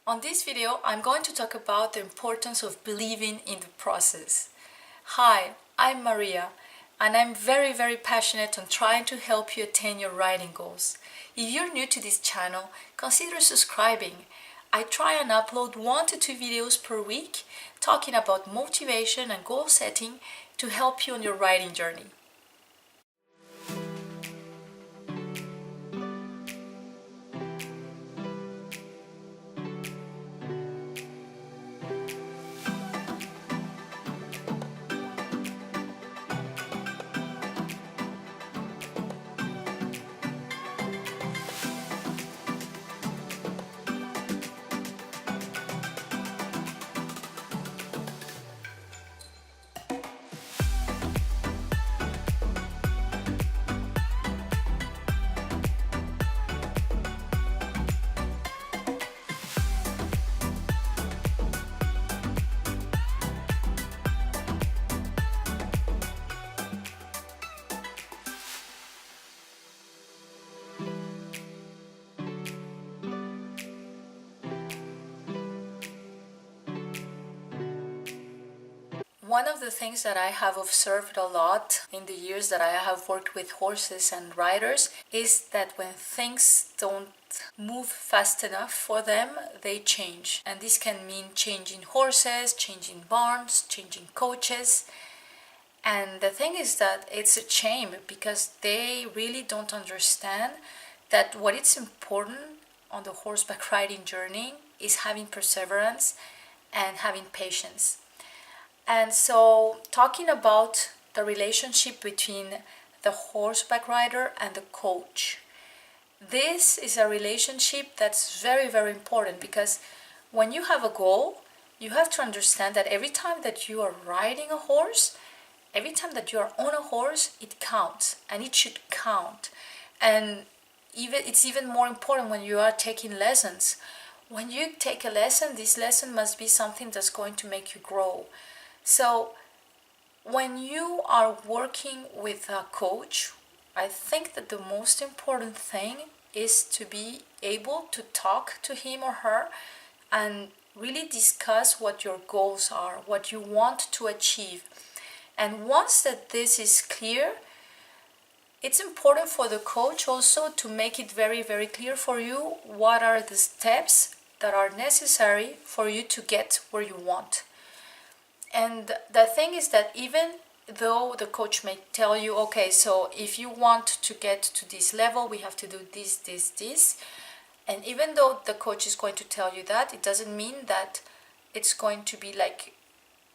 On this video, I'm going to talk about the importance of believing in the process. Hi, I'm Maria, and I'm very passionate on trying to help you attain your riding goals. If you're new to this channel, consider subscribing. I try and upload 1 to 2 videos per week talking about motivation and goal setting to help you on your riding journey. One of the things that I have observed a lot in the years that I have worked with horses and riders is that when things don't move fast enough for them, they change. And this can mean changing horses, changing barns, changing coaches. And the thing is that it's a shame because they really don't understand that what is important on the horseback riding journey is having perseverance and having patience. And so talking about the relationship between the horseback rider and the coach. This is a relationship that's very important because when you have a goal, you have to understand that every time that you are riding a horse, every time that you are on a horse, it counts and it should count. And it's even more important when you are taking lessons. When you take a lesson, this lesson must be something that's going to make you grow. So when you are working with a coach, I think that the most important thing is to be able to talk to him or her and really discuss what your goals are, what you want to achieve. And once that this is clear, it's important for the coach also to make it very clear for you what are the steps that are necessary for you to get where you want. And the thing is that even though the coach may tell you, okay, so if you want to get to this level, we have to do this. And even though the coach is going to tell you that, it doesn't mean that it's going to be like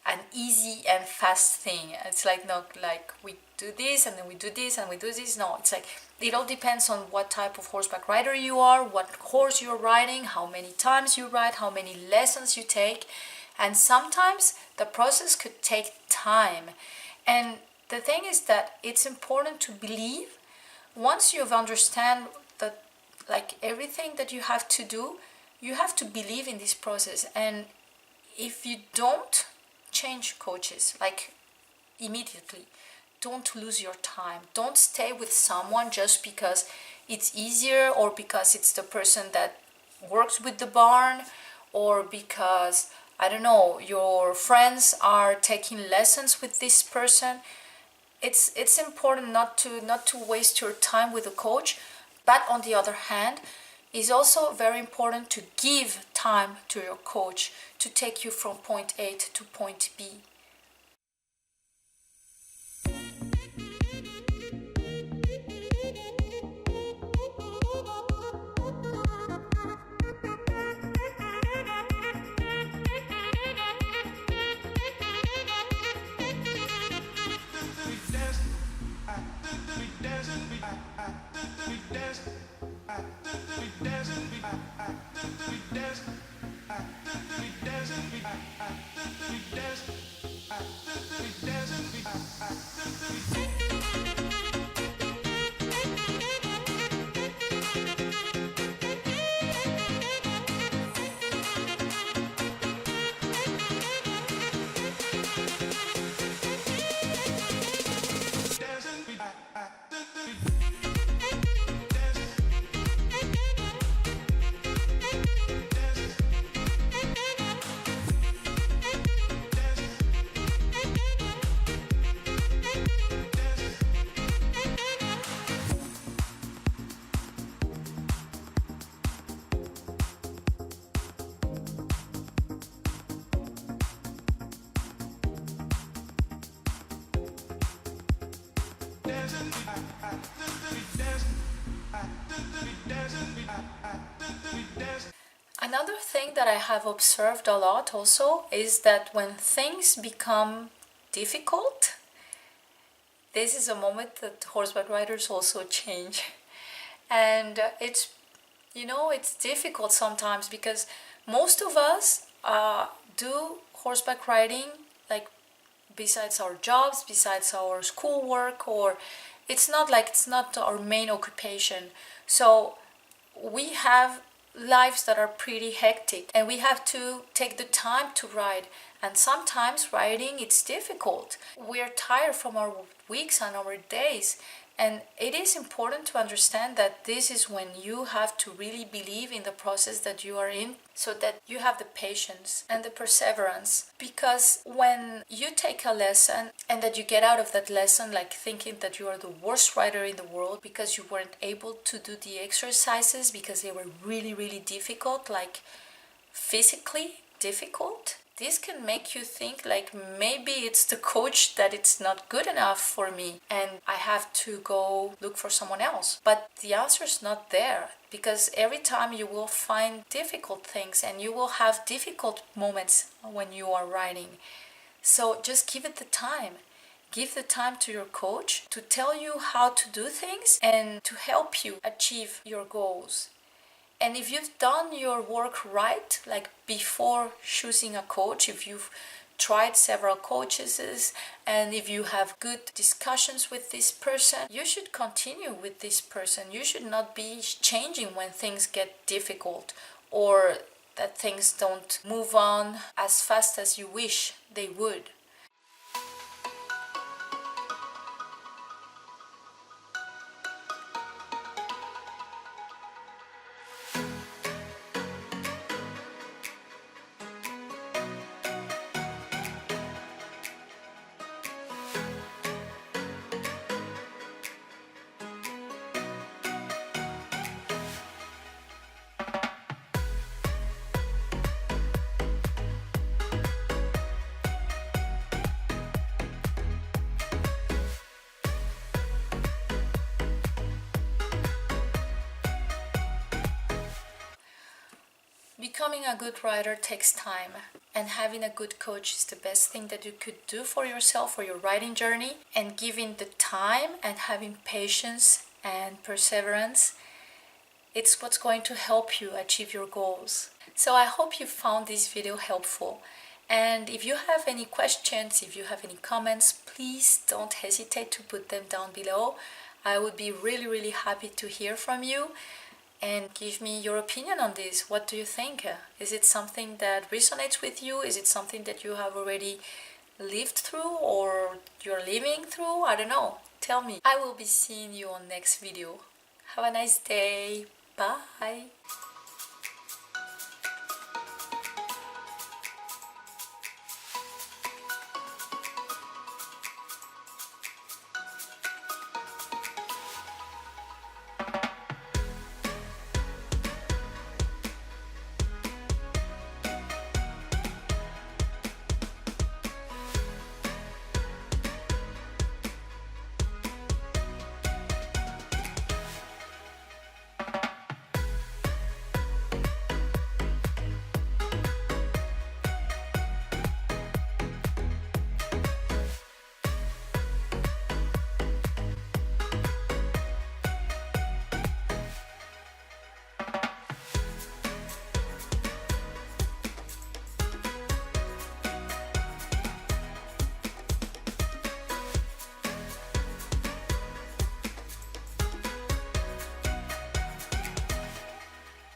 an easy and fast thing. It's like, no, like we do this and then we do this and we do this. No, it's like, it all depends on what type of horseback rider you are, what horse you're riding, how many times you ride, how many lessons you take. And sometimes the process could take time. And the thing is that it's important to believe. Once you've understand that, like everything that you have to do, you have to believe in this process. And if you don't change coaches, like immediately, don't lose your time. Don't stay with someone just because it's easier or because it's the person that works with the barn or because I don't know, your friends are taking lessons with this person. It's important not to waste your time with a coach, but on the other hand, it's also very important to give time to your coach to take you from point A to point B. thing that I have observed a lot also is that when things become difficult, this is a moment that horseback riders also change. And it's difficult sometimes because most of us do horseback riding like besides our jobs, besides our schoolwork, or it's not our main occupation. So we have lives that are pretty hectic and we have to take the time to ride, and sometimes riding it's difficult. We're tired from our weeks and our days, and it is important to understand that this is when you have to really believe in the process that you are in, so that you have the patience and the perseverance. Because when you take a lesson and that you get out of that lesson like thinking that you are the worst rider in the world because you weren't able to do the exercises because they were really, really difficult, like physically difficult, this can make you think like maybe it's the coach that it's not good enough for me and I have to go look for someone else. But the answer is not there, because every time you will find difficult things and you will have difficult moments when you are riding. So just give it the time. Give the time to your coach to tell you how to do things and to help you achieve your goals. And if you've done your work right, like before choosing a coach, if you've tried several coaches and if you have good discussions with this person, you should continue with this person. You should not be changing when things get difficult or that things don't move on as fast as you wish they would. Becoming a good rider takes time, and having a good coach is the best thing that you could do for yourself, for your riding journey. And giving the time and having patience and perseverance, it's what's going to help you achieve your goals. So I hope you found this video helpful. And if you have any questions, if you have any comments, please don't hesitate to put them down below. I would be really, really happy to hear from you. And give me your opinion on this. What do you think? Is it something that resonates with you? Is it something that you have already lived through or you're living through? I don't know. Tell me. I will be seeing you on next video. Have a nice day. Bye.